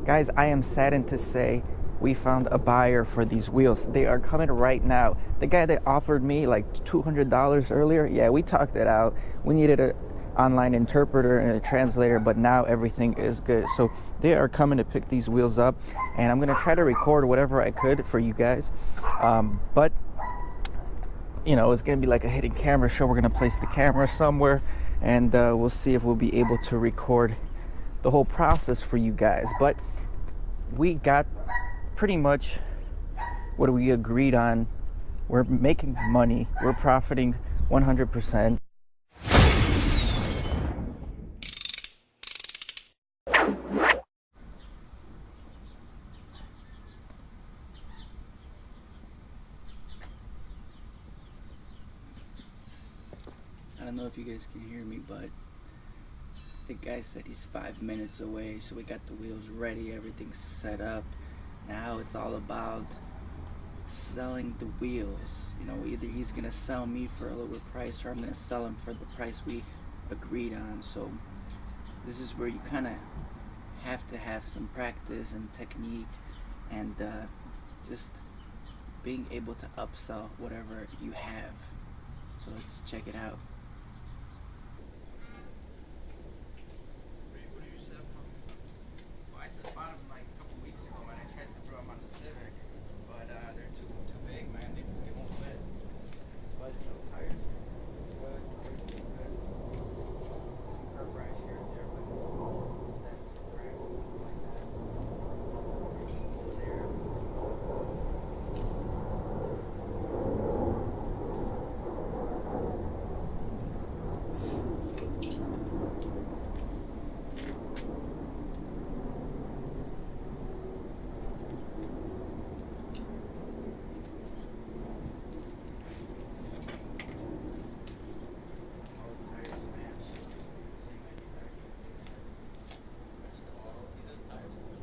Guys, I am saddened to say we found a buyer for these wheels. They are coming right now. The guy that offered me like $200 earlier, yeah, we talked it out. We needed an online interpreter and a translator, but now everything is good. So they are coming to pick these wheels up, and I'm gonna try to record whatever I could for you guys. But you know, it's gonna be like a hidden camera show. We're gonna place the camera somewhere, and we'll see if we'll be able to record the whole process for you guys. But we got pretty much what we agreed on. We're making money. We're profiting 100%. I don't know if you guys can hear me, but the guy said he's 5 minutes away, so we got the wheels ready, everything's set up. Now it's all about selling the wheels. You know, either he's gonna sell me for a lower price, or I'm gonna sell him for the price we agreed on. So this is where you kind of have to have some practice and technique, and just being able to upsell whatever you have. So let's check it out. I just bought them like a couple weeks ago, and I tried to throw them on the Civic, but they're too big, man. They won't fit. But you know, tires good. Some curb rash here and there, but that's cracks, something like that. Tear.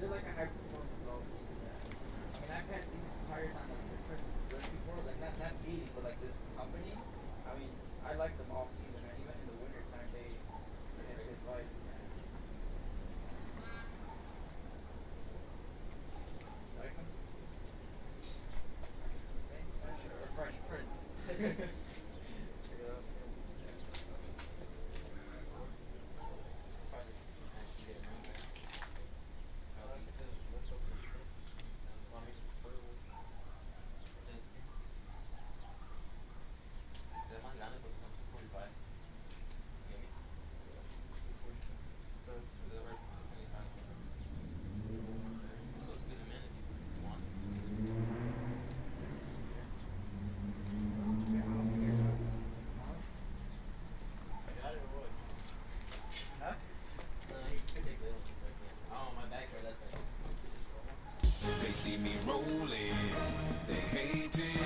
They're like a high performance all season. I mean, I've had these tires on a different brand before, like not these, but like this company. I mean, I like them all season, and even in the winter time, they have a good life. Like them? A fresh print. Check it out. They see me rolling, they hating,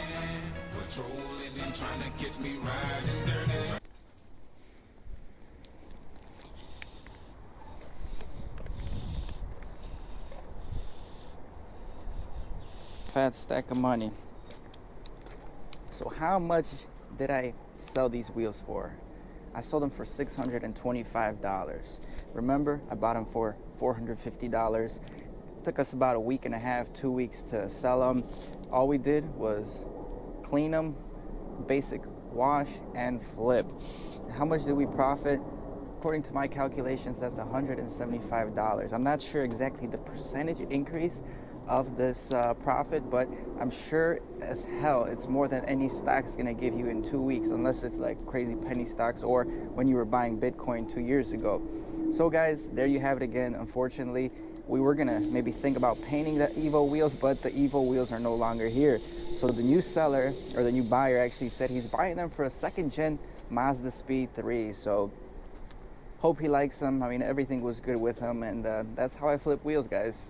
patrolling and trying to catch me riding dirty. Fat stack of money. So how much did I sell these wheels for? I sold them for $625. Remember, I bought them for $450. Took us about a week and a half, 2 weeks to sell them. All we did was clean them, basic wash and flip. How much did we profit? According to my calculations, that's $175. I'm not sure exactly the percentage increase of this profit, but I'm sure as hell it's more than any stock's gonna give you in 2 weeks, unless it's like crazy penny stocks or when you were buying Bitcoin 2 years ago. So guys, there you have it again. Unfortunately, we were gonna maybe think about painting the EVO wheels, but the EVO wheels are no longer here. So the new seller, or the new buyer, actually said he's buying them for a second gen Mazda Speed 3. So hope he likes them. I mean, everything was good with him, and that's how I flip wheels, guys.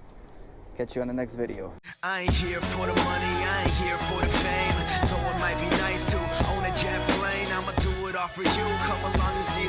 Catch you on the next video. I ain't here for the money, I ain't here for the fame. Though it might be nice to own a jet plane, I'ma do it all for you. Come along and see